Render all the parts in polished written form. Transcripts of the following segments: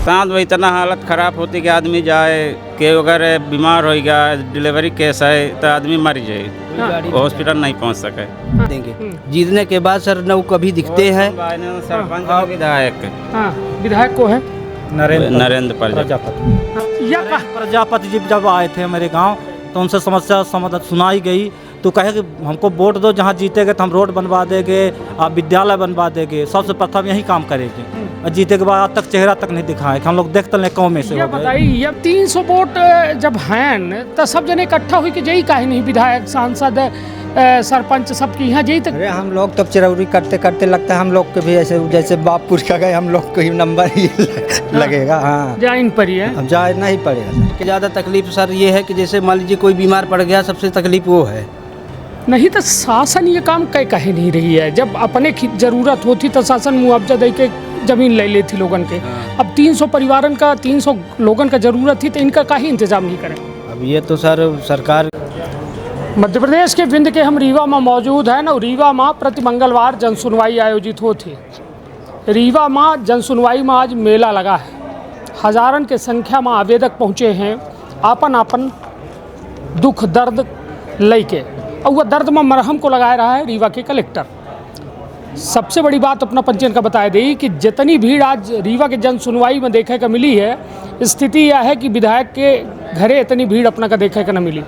बरसात में इतना हालत ख़राब होती कि आदमी जाए कि अगर बीमार हो गया डिलीवरी केस है तो आदमी मर जाए, हॉस्पिटल नहीं पहुंच सके। देंगे जीतने के बाद सर न कभी दिखते हैं। सरपंच और विधायक को है नरेंद्र प्रजापति जी जब आए थे मेरे गांव तो उनसे समस्या सुनाई गई तो कहे कि हमको वोट दो, जहाँ जीतेंगे तो हम रोड बनवा देंगे, आप विद्यालय बनवा देंगे, सबसे प्रथम यही काम करेंगे। और जीते के बाद आज तक चेहरा तक नहीं दिखाए कि हम लोग देखते नहीं कौन में से हो गए। बताइए 300 वोट जब हैं तो सब जने इकट्ठा हुई कि जई काहे नहीं विधायक सांसद सरपंच सबकी यहाँ जई तक। अरे हम लोग तब चिरौरी करते करते लगता है हम लोग के भी ऐसे जैसे बापपुर का गए हम लोग को ही नंबर ही लगेगा। हाँ जाइन पर ही है, अब जाना ही पड़ेगा सर। कि ज़्यादा तकलीफ सर ये है कि जैसे मान लीजिए कोई बीमार पड़ गया, सबसे तकलीफ वो है। नहीं तो शासन ये काम कहे नहीं रही है। जब अपने जरूरत होती तो शासन मुआवजा दे के जमीन ले लेती लोगन के। अब 300 परिवारन का 300 लोगन का जरूरत थी तो इनका काहे इंतजाम नहीं करें। अब ये तो सर सरकार। मध्य प्रदेश के विंध्य के हम रीवा में मौजूद हैं और रीवा में प्रति मंगलवार जनसुनवाई आयोजित होती। रीवा में जनसुनवाई में आज मेला लगा है। हजारन के संख्या में आवेदक पहुँचे हैं आपन आपन दुख दर्द लेके, और वह दर्द में मरहम को लगा रहा है रीवा के कलेक्टर। सबसे बड़ी बात अपना पंचायत का बता दी कि जितनी भीड़ आज रीवा के जन सुनवाई में देखे का मिली है, स्थिति यह है कि विधायक के घरे इतनी भीड़ अपना का देखे का न मिली,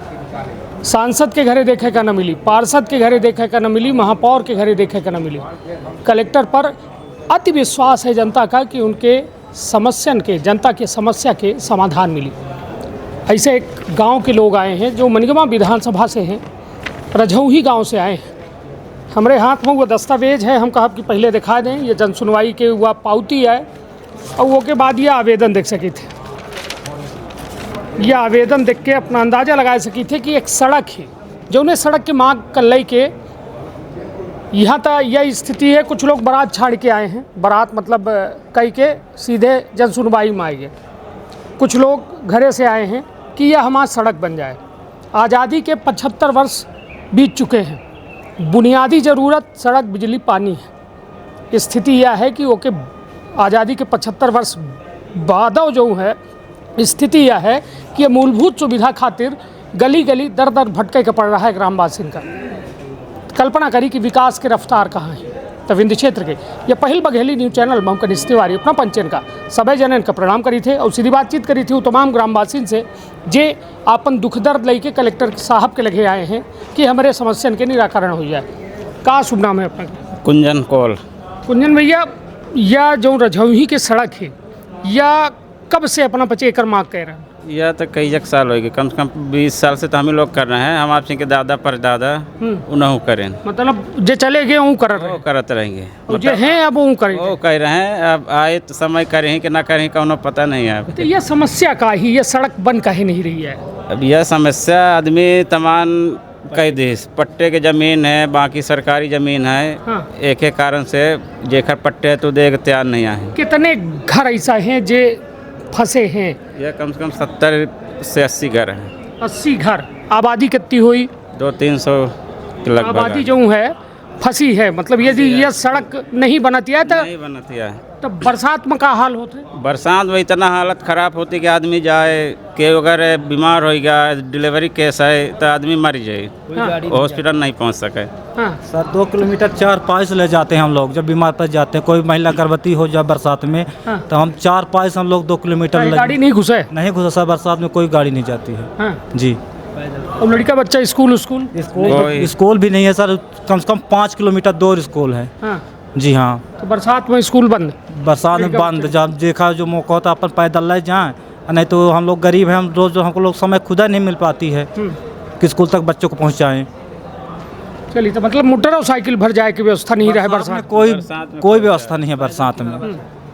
सांसद के घरे देखे का न मिली, पार्षद के घरे देखे का न मिली, महापौर के घरे देखे का न मिली। कलेक्टर पर अति विश्वास है जनता का कि उनके समस्यन के जनता के समस्या के समाधान मिली। ऐसे एक गाँव के लोग आए हैं जो मनगमा विधानसभा से हैं, रजौही गांव से आए हैं। हमारे हाथ में वो दस्तावेज है, हम कहा कि पहले दिखा दें। ये जनसुनवाई के हुआ पावती है और वो के बाद ये आवेदन देख सके थे। ये आवेदन देख के अपना अंदाज़ा लगा सकी थे कि एक सड़क है जो उन्हें सड़क के मांग कर ले के यहाँ तक यह स्थिति है। कुछ लोग बारात छाड़ के आए हैं, बारात मतलब कई के सीधे जनसुनवाई में आएंगे। कुछ लोग घरे से आए हैं कि यह हमारी सड़क बन जाए। आज़ादी के 75 वर्ष बीत चुके हैं, बुनियादी ज़रूरत सड़क बिजली पानी है। स्थिति यह है कि ओके आज़ादी के 75 वर्ष बाद जो है स्थिति यह है कि ये मूलभूत सुविधा खातिर गली गली दर दर भटके का पड़ रहा है ग्रामवासियों का। कल्पना करी कि विकास के रफ्तार कहाँ है। तो विंध्य क्षेत्र के ये पहल बघेली न्यूज़ चैनल में हम कनिष्ठ तिवारी अपना पंचन का सभी जनन का प्रणाम करी थे और सीधी बातचीत करी थी वो तमाम ग्रामवासियों से जे अपन दुख दर्द लेके कलेक्टर साहब के लगे आए हैं कि हमारे समस्या के निराकरण हो जाए। का शुभ नाम है अपना? कुंजन कौल। कुंजन भैया, या जो रजौही की सड़क है या कब से अपना 25 एकड़ मांग कह रहे हैं? यह तो कई एक साल हो गए, कम से कम 20 साल से तो हम लोग कर रहे हैं। हम आपसे के दादा परदादा उन्होंने करें, मतलब जो चले गए वो करते रहेंगे, जो हैं अब वो करें, वो कह रहे हैं। अब आए तो समय करें कि ना करें कौनो पता नहीं है। तो यह समस्या का ही, ये सड़क बन काहे नहीं रही है? अब यह समस्या आदमी तमाम कई देश पट्टे के ज़मीन है, बाकी सरकारी ज़मीन है। हाँ। एक एक कारण से जेकर पट्टे है तो देख तैयार नहीं आए। कितने घर ऐसा हैं जे फंसे हैं? यह कम से कम 70 से 80 घर हैं। 80 घर। आबादी कितनी हुई? 200-300 के लगभग आबादी जो है फंसी है। मतलब यदि यह सड़क नहीं बनती है तो बरसात में का हाल होते? बरसात में इतना हालत ख़राब होती कि आदमी जाए कि अगर बीमार हो गया डिलीवरी केस है तो आदमी मर जाए, हॉस्पिटल नहीं पहुंच सके। हाँ। सर 2 किलोमीटर 4 पाई से ले जाते हैं हम लोग। जब बीमार पड़ जाते हैं, कोई महिला गर्भवती हो जाए बरसात में, हाँ। तो हम 4 पाई से हम लोग 2 किलोमीटर गाड़ी नहीं घुसे? नहीं घुसा सर, बरसात में कोई गाड़ी नहीं जाती है। हाँ। जी। और लड़का बच्चा स्कूल भी नहीं है सर, कम से कम 5 किलोमीटर दूर स्कूल है। हाँ। जी हाँ। तो बरसात में स्कूल बंद? बरसात में बंद। जब देखा जो मौका होता अपन पैदल ले जाएं, नहीं तो हम लोग गरीब हैं, हम रोज हमको लोग समय खुदा नहीं मिल पाती है कि स्कूल तक बच्चों को पहुंचाएं। चलिए, तो मतलब मोटर और साइकिल भर जाए की व्यवस्था नहीं रहे बरसात में? कोई व्यवस्था नहीं है बरसात में।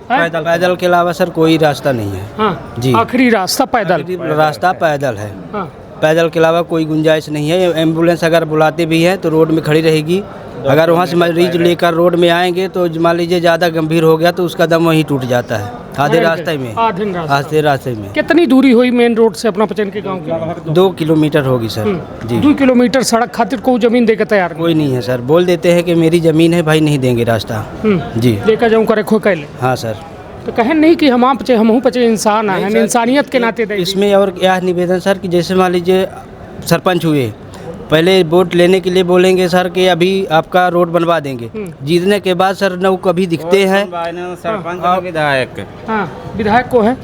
पैदल के अलावा सर कोई रास्ता नहीं है। हाँ। जी, आखिरी रास्ता पैदल? रास्ता पैदल है। हाँ। पैदल के अलावा कोई गुंजाइश नहीं है। एम्बुलेंस अगर बुलाते भी हैं तो रोड में खड़ी रहेगी। अगर वहाँ से मरीज लेकर रोड में आएंगे तो मान लीजिए ज़्यादा गंभीर हो गया तो उसका दम वहीं टूट जाता है आधे रास्ते में। आधे रास्ते में। कितनी दूरी हुई मेन रोड से अपना पचन के गांव की? 2 किलोमीटर होगी सर। जी। 2 किलोमीटर सड़क खातिर कोई जमीन देकर तैयार कोई नहीं है सर। बोल देते हैं कि मेरी ज़मीन है भाई, नहीं देंगे रास्ता। जी। लेकर जाऊँ करे खो कैले? हाँ सर। तो कहें नहीं कि हम पचे हमहू पचे इंसान हैं, हम इंसानियत के नाते देंगे। इसमें और यह निवेदन सर कि जैसे मान लीजिए सरपंच हुए, पहले वोट लेने के लिए बोलेंगे सर कि अभी आपका रोड बनवा देंगे, जीतने के बाद सर न वो कभी दिखते हैं। सरपंच और विधायक, हाँ विधायक को है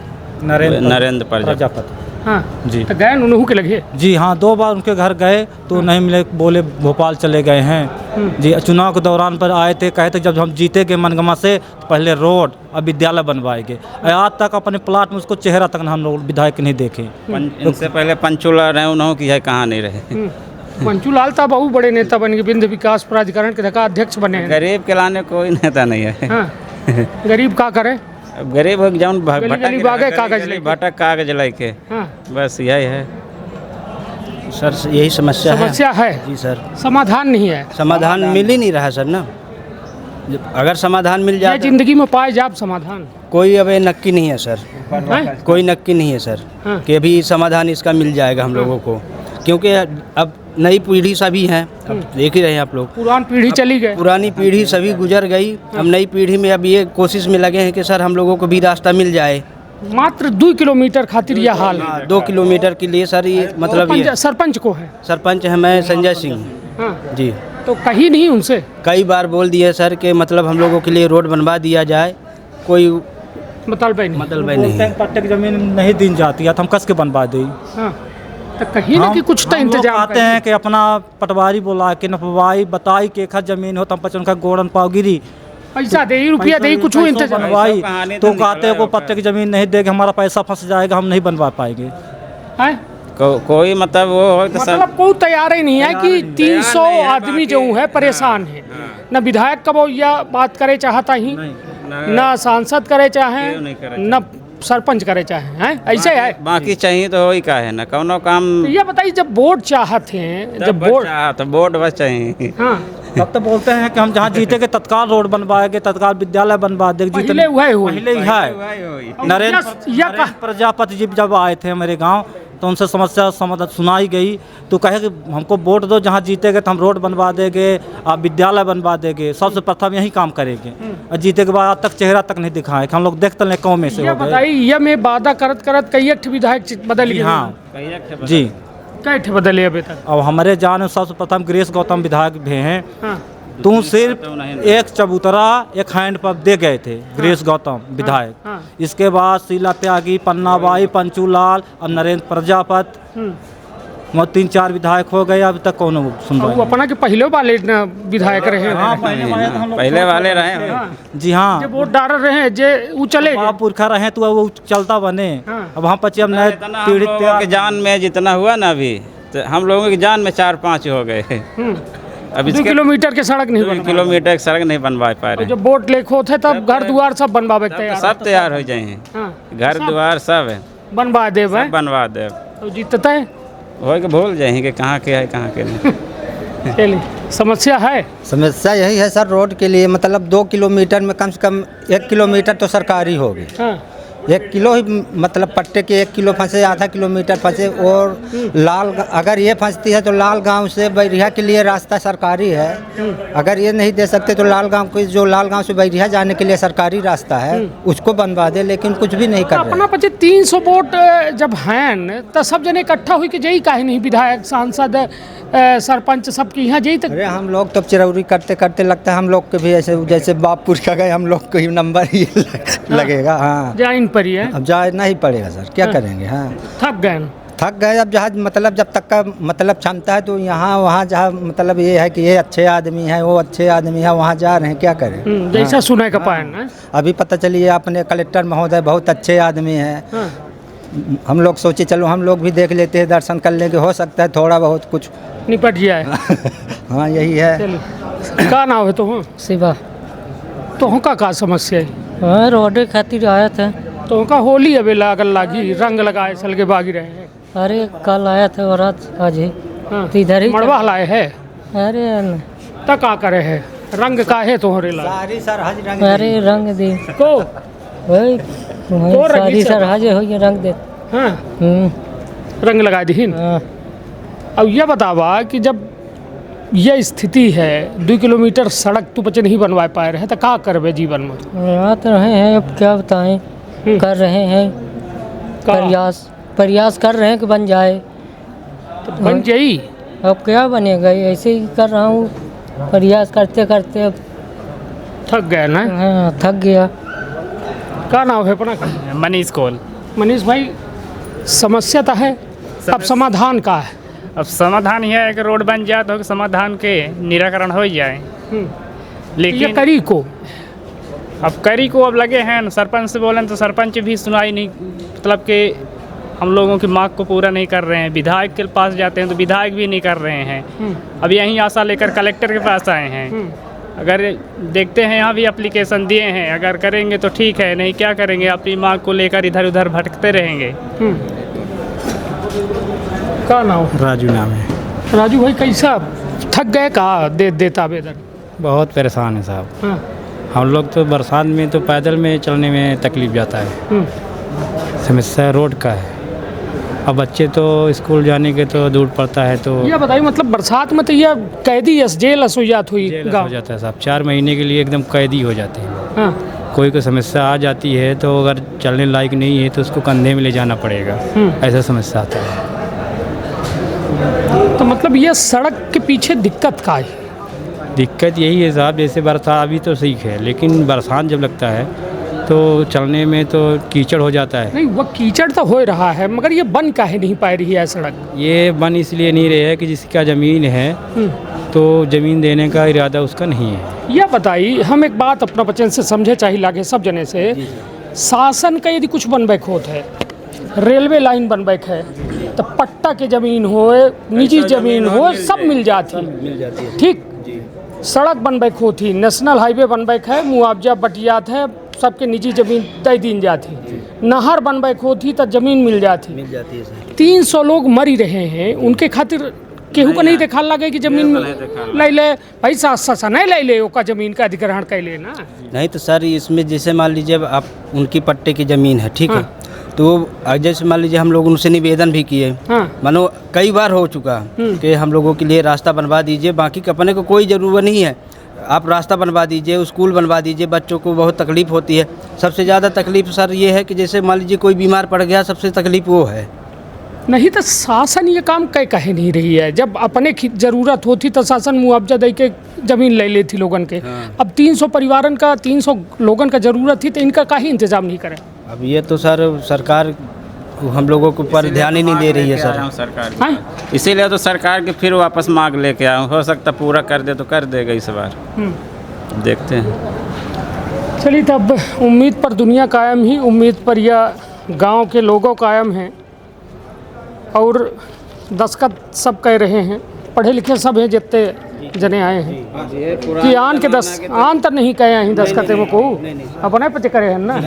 नरेंद्र प्रजापति। हाँ जी। तो गए उन्हों के लगे जी हाँ, 2 बार उनके घर गए तो नहीं मिले, बोले भोपाल चले गए हैं। जी चुनाव के दौरान पर आए थे, कहे थे जब हम जीतेंगे मनगमा से तो पहले रोड और विद्यालय बनवाएंगे। आज तक अपने प्लाट में उसको चेहरा तक हम लोग विधायक नहीं देखे। इनसे पहले पंचूला रहे, उन्होंने की है कहाँ नहीं रहे। पंचूलाल था बहुत बड़े नेता बन गए, विंध्य विकास प्राधिकरण के धक्का अध्यक्ष बने हैं। गरीब के लाने कोई नेता नहीं है। हाँ गरीब का करे, अब गरीब हो जौन गली भागे कागज लेके। भटक कागज लेके, हाँ बस यही है सर यही समस्या है जी सर। समाधान नहीं है, समाधान मिल ही नहीं रहा सर ना। अगर समाधान मिल ये जाए जिंदगी में पाए जाब समाधान कोई अब नक्की नहीं है सर, हैं? कोई नक्की नहीं है सर हाँ। कि अभी समाधान इसका मिल जाएगा हम लोगों को, क्योंकि अब नई पीढ़ी सभी हैं। अब देख ही रहे हैं आप लोग, पुरानी पीढ़ी चली गई, पुरानी पीढ़ी सभी गुजर गई। अब नई पीढ़ी में अब ये कोशिश में लगे हैं कि सर हम लोगों को भी रास्ता मिल जाए। मात्र 2 किलोमीटर खातिर यह हाल है। 2 किलोमीटर के लिए सर ये मतलब ये सरपंच को है, सरपंच है मैं संजय सिंह हाँ जी। तो कहीं नहीं उनसे, कई बार बोल दिए सर कि मतलब हम लोगों के लिए रोड बनवा दिया जाए, कोई मतलब नहीं मतलब नहीं है। पट्टे की जमीन नहीं दी जाती है तो हम कस के बनवा दें। हाँ तो कहीं ना कि कुछ तो इंतजाम आते हैं कि अपना पटवारी बोला कि नपवाई बताई के खा जमीन हो तम पचन का गोड़न पाव गिरी पैसा दे रुपया दे कुछ इंतजाम बनवाई कहानी तो तो कहते हैं को पट्टे की जमीन नहीं देगा, हमारा पैसा फंस जाएगा, हम नहीं बनवा पाएंगे। है। कोई मतलब वो हो तो सब मतलब कोई तैयार ही नहीं है कि 300 नहीं है, आदमी जो है परेशान है। न विधायक कब यह बात करे चाहता ही, न सांसद करे चाहे, क्यों नहीं करे न सरपंच करे चाहे, हैं ऐसे है। बाकी चाहिए तो वही का है ना, कौनो काम तो ये बताइए जब वोट चाहते हैं, जब वोट तो बोर्ड बस चाहिए। हाँ तब तो बोलते हैं कि हम जहाँ जीतेंगे तत्काल रोड बनवाएंगे, तत्काल विद्यालय बनवा देंगे। पहले वही हुई। पहले ही है। नरेंद्र प्रजापति जी जब आए थे मेरे गांव तो उनसे समस्या समाधान सुनाई गई तो कहे कि हमको वोट दो, जहाँ जीतेंगे तो हम रोड बनवा देंगे, आप विद्यालय बनवा देंगे। सबसे प्रथम यही काम करेंगे। और जीते के बाद आज तक चेहरा तक नहीं दिखाए कि हम लोग देखते नहीं कौन में से ये हो गए। बताइए ये में वादा करत करत कई एक विधायक बदल गए। हाँ जी, कई ठे बदले अभी तक। अब हमारे जान में सबसे प्रथम गिरीश गौतम विधायक भी हैं। हाँ तू सिर्फ एक चबूतरा एक हैंड पंप दे गए थे गिरीश गौतम विधायक। हाँ। इसके बाद शीला त्यागी, पन्नाबाई, पंचूलाल और नरेंद्र प्रजापति, 3-4 विधायक हो गए, अभी तक कौन वो सुनवाई। अपना के पहले वाले न विधायक रहे हाँ, हैं। पहले वाले रहे हैं। जी हाँ, जे वोट डाल रहे हैं जे वो चले गए। बाप पुरखा रहे तो वो चलता बने। हाँ। अब वहाँ पचे हम नए इतना हम पीड़ित लोगों की जान में जितना हुआ ना अभी, तो हम लोगों की जान में 4-5 हो गए। अब 2 इसके किलोमीटर के सड़क नहीं 2 बन किलोमीटर की सड़क नहीं बनवा पा तो रहे। जब वोट लेखो थे तब घर द्वार सब बनवावे के तैयार। सब तैयार हो जाए, हाँ घर द्वार सब बनवा दे सब बनवा दे। तो जीतते हैं। हो के भूल जाएंगे कहाँ के है कहाँ के नहीं। चलिए समस्या है। समस्या यही है सर, रोड के लिए मतलब 2 किलोमीटर में कम से कम 1 किलोमीटर तो सरकारी होगी। हाँ 1 किलो ही मतलब पट्टे के 1 किलो फंसे, आधा किलोमीटर फंसे। और लाल अगर ये फंसती है तो लाल गांव से बैरिया के लिए रास्ता सरकारी है। अगर ये नहीं दे सकते तो लाल गांव को, जो लाल गांव से बैरिया जाने के लिए सरकारी रास्ता है, उसको बनवा दे, लेकिन कुछ भी नहीं कर अपना रहे। पचे 300 वोट जब हैं तो सब जने इकट्ठा हुई कि जई काहे नहीं विधायक सांसद सरपंच सबकी यहाँ जई तक। अरे हम लोग तो चिरौरी करते करते लगता है हम लोग के भी ऐसे जैसे बापपुर का गए, हम लोग को ही नंबर ही लगेगा। हाँ जाइन पर ही है, अब जाना ही पड़ेगा सर, क्या करेंगे। हाँ थक गए। थक गए। अब जहाँ मतलब जब तक का मतलब क्षमता है तो यहाँ वहाँ जहाँ मतलब ये है कि ये अच्छे आदमी हैं, वो अच्छे आदमी है, वहाँ जा रहे हैं, क्या करें। जैसा सुने का पाए ना। अभी पता चलिए अपने कलेक्टर महोदय बहुत अच्छे आदमी हैं। हाँ। हम लोग सोचे चलो हम लोग भी देख लेते हैं, दर्शन कर लेंगे, हो सकता है थोड़ा बहुत कुछ निपट जाए। हाँ यही है। चलिए का नाम है तो शिवा। तो का समस्या है? हाँ रोडे खातिर आया था। तो का होली अबे लागल लागी, रंग लगाए सल के बागी रहे हैं। अरे कल आया था और आज ही हाँ। तो इधर ही मड़वा लाए है अरे न- तक का करे है रंग काहे तोहरे ला सारी सर हज रंग अरे रंग दे को वही तो रंगी सारी सब। सर हाजे हो ये रंग दे। हाँ रंग लगा दीन। हाँ अब यह बतावा कि जब ये स्थिति है 2 किलोमीटर सड़क तो बच्चे नहीं बनवा पा रहे हैं, तो क्या करबे जीवन में? यहाँ तो रहे हैं, अब क्या बताएं, कर रहे हैं प्रयास कर रहे हैं कि बन जाए। तो बन जाई। अब क्या बनेगा, ऐसे ही कर रहा हूँ, प्रयास करते करते अब थक गए ना? हाँ, थक गया। क्या नाम है अपना? मनीष कोल। मनीष भाई, समस्या तो है, अब समाधान का है? अब समाधान यह है कि रोड बन जाए तो समाधान के निराकरण हो जाए। ये लेकिन करी को अब करी को अब लगे हैं न, सरपंच से बोलें तो सरपंच भी सुनाई नहीं, मतलब कि हम लोगों की मांग को पूरा नहीं कर रहे हैं। विधायक के पास जाते हैं तो विधायक भी नहीं कर रहे हैं। अब यहीं आशा लेकर कलेक्टर के पास आए हैं। अगर देखते हैं, यहाँ भी एप्लीकेशन दिए हैं, अगर करेंगे तो ठीक है, नहीं क्या करेंगे, अपनी मांग को लेकर इधर उधर भटकते रहेंगे। क्या नाम? राजू नाम है। राजू भाई, कैसा थक गए? कहा देता आवेदन? बहुत परेशान है साहब। हाँ। हम लोग तो बरसात में तो पैदल में चलने में तकलीफ जाता है। समस्या रोड का है। अब बच्चे तो स्कूल जाने के तो दूर पड़ता है, तो ये बताइए, मतलब बरसात में तो ये कैदी जेल हो जात हुई जेल हो गाँव? जाता है साहब। 4 महीने के लिए एकदम कैदी हो जाते हैं। हाँ। कोई समस्या आ जाती है तो अगर चलने लायक नहीं है तो उसको कंधे में ले जाना पड़ेगा, ऐसा समस्या आता है। तो मतलब ये सड़क के पीछे दिक्कत का है? दिक्कत यही है साहब, जैसे बरसात अभी तो ठीक है, लेकिन बरसात जब लगता है तो चलने में तो कीचड़ हो जाता है। नहीं, वो कीचड़ तो हो रहा है, मगर ये बन काहे नहीं पा रही है सड़क? ये बन इसलिए नहीं रहे है कि जिसका ज़मीन है तो ज़मीन देने का इरादा उसका नहीं है। यह बताइए, हम एक बात अपना बचन से समझे चाहिए लागे सब जने से, शासन का यदि कुछ बनबैक होता है, रेलवे लाइन बनबैक है, तो पट्टा के ज़मीन हो, निजी ज़मीन हो, सब मिल जाती है। ठीक, सड़क बनबैक होती, नेशनल हाईवे बनबैक है, मुआवजा बटियात है, सबके निजी ज़मीन तय दिन जाती। नहर बनबैक होती तो ज़मीन मिल जाती है। 300 लोग मरी रहे हैं, उनके खातिर केहू को नहीं देखा लगे कि जमीन ले ले पैसा ससा नहीं ले ले, ओका जमीन का अधिग्रहण कर ले ना। नहीं तो सर, इसमें जैसे मान लीजिए आप उनकी पट्टे की ज़मीन है, ठीक है, तो जैसे मान लीजिए हम लोग उनसे निवेदन भी किए, मानो कई बार हो चुका कि हम लोगों के लिए रास्ता बनवा दीजिए, बाकी कपने को कोई ज़रूरत नहीं है, आप रास्ता बनवा दीजिए, स्कूल बनवा दीजिए। बच्चों को बहुत तकलीफ़ होती है। सबसे ज़्यादा तकलीफ़ सर ये है कि जैसे मान लीजिए कोई बीमार पड़ गया, सबसे तकलीफ़ वो है। नहीं तो शासन ये काम कहे नहीं रही है? जब अपने ज़रूरत होती तो शासन मुआवजा दे के ज़मीन ले लेती लोगन के। अब 300 परिवारन का, 300 लोगन का ज़रूरत थी, तो इनका काहे इंतजाम नहीं करें? अब ये तो सर सरकार हम लोगों के ऊपर ध्यान ही नहीं दे रही है सर। सरकार इसीलिए तो सरकार के फिर वापस मांग लेके आया हूँ। हो सकता पूरा कर दे तो कर देगा इस बार, देखते हैं। चलिए, तब उम्मीद पर दुनिया कायम ही, उम्मीद पर यह गांव के लोगों कायम हैं, और दस्खत सब कह रहे हैं, पढ़े लिखे सब हैं जितने जने आए हैं कि आन के आन तक नहीं कहे हैं दस्खत में को अपने पते करे हैं ना।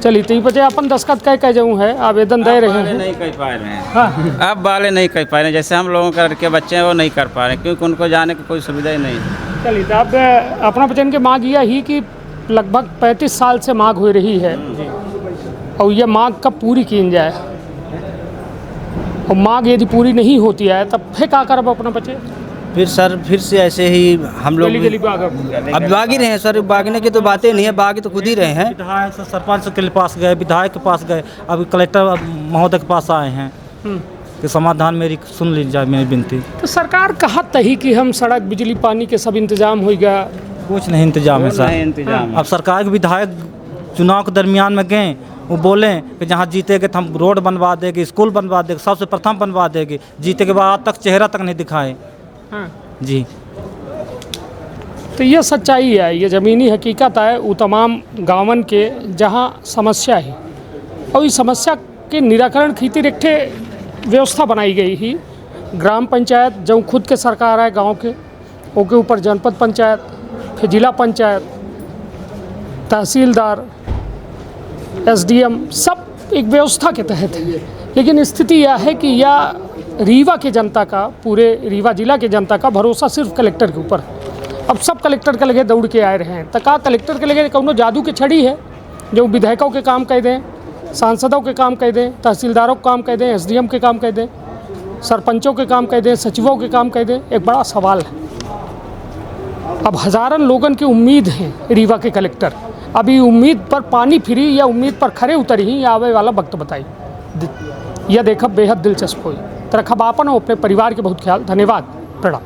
चलिए, तो पचे अपन दस्खत कह जाऊँ है, आवेदन दे रहे हैं, नहीं कर पा रहे हैं। अब वाले नहीं कर पा रहे हैं, जैसे हम लोगों के बच्चे हैं वो नहीं कर पा रहे हैं, क्योंकि उनको जाने की कोई सुविधा ही नहीं है। चलिए, तो अब अपना बचन की मांग यह ही कि लगभग 35 साल से मांग हो रही है, और यह मांग कब पूरी की जाए, और मांग यदि पूरी नहीं होती है तब फिर क्या करब अपना बच्चे? फिर सर फिर से ऐसे ही हम लोग गली अब बाग ही रहे हैं सर। बागने की तो बातें नहीं है, बाग तो खुद ही रहे हैं। विधायक से सरपंच के पास गए, विधायक के पास गए, अभी कलेक्टर महोदय के पास आए हैं कि समाधान मेरी सुन ली जाए, मेरी विनती। तो सरकार कहत ही कि हम सड़क, बिजली, पानी के सब इंतजाम हो गया, कुछ नहीं इंतजाम है सर। अब सरकार के विधायक चुनाव के दरमियान में गए, वो बोले कि जहाँ जीतेगे तो हम रोड बनवा देंगे, स्कूल बनवा देंगे, सबसे प्रथम बनवा देंगे। जीते के बाद तक चेहरा तक नहीं दिखाए। जी, तो ये सच्चाई है, ये ज़मीनी हकीकत है वो तमाम गाँवन के जहाँ समस्या है, और इस समस्या के निराकरण खातिर एक व्यवस्था बनाई गई ही। ग्राम पंचायत जो खुद के सरकार है गांव के, ओके ऊपर जनपद पंचायत, फिर जिला पंचायत, तहसीलदार, SDM, सब एक व्यवस्था के तहत है। लेकिन स्थिति यह है कि यह रीवा के जनता का, पूरे रीवा जिला के जनता का भरोसा सिर्फ कलेक्टर के ऊपर। अब सब कलेक्टर के लगे दौड़ के आए रहे हैं, तो का कलेक्टर के लगे कौनो जादू की छड़ी है जो विधायकों के काम कह दें, सांसदों के काम कह दें, तहसीलदारों के काम कह दें, SDM के काम कह दें? सरपंचों के काम कह दें, सचिवों के काम कह दें, एक बड़ा सवाल है। अब हज़ारन लोगन की उम्मीद है रीवा के कलेक्टर, अभी उम्मीद पर पानी फिरी या उम्मीद पर खरे उतरी ही आवे वाला वक्त बताई। यह देखब बेहद दिलचस्प हुई। तरखब आपन और अपने परिवार के बहुत ख्याल। धन्यवाद, प्रणाम।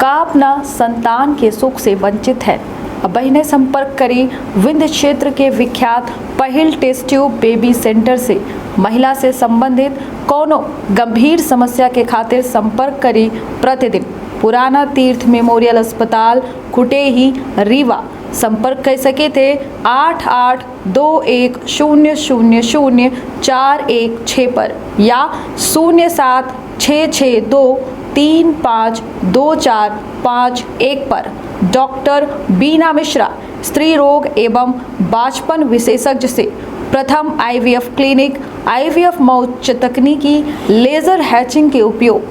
का अपना संतान के सुख से वंचित है, अब बहिने संपर्क करी विंध्य क्षेत्र के विख्यात पहिल टेस्ट ट्यूब बेबी सेंटर से। महिला से संबंधित कोनो गंभीर समस्या के खातिर संपर्क करी प्रतिदिन पुराना तीर्थ मेमोरियल अस्पताल कुटेही रीवा। संपर्क कर सके थे 8821000416 पर या 0766235245 पर। डॉक्टर बीना मिश्रा स्त्री रोग एवं बांझपन विशेषज्ञ से प्रथम IVF क्लिनिक, IVF मौच तकनीकी, लेजर हैचिंग के उपयोग,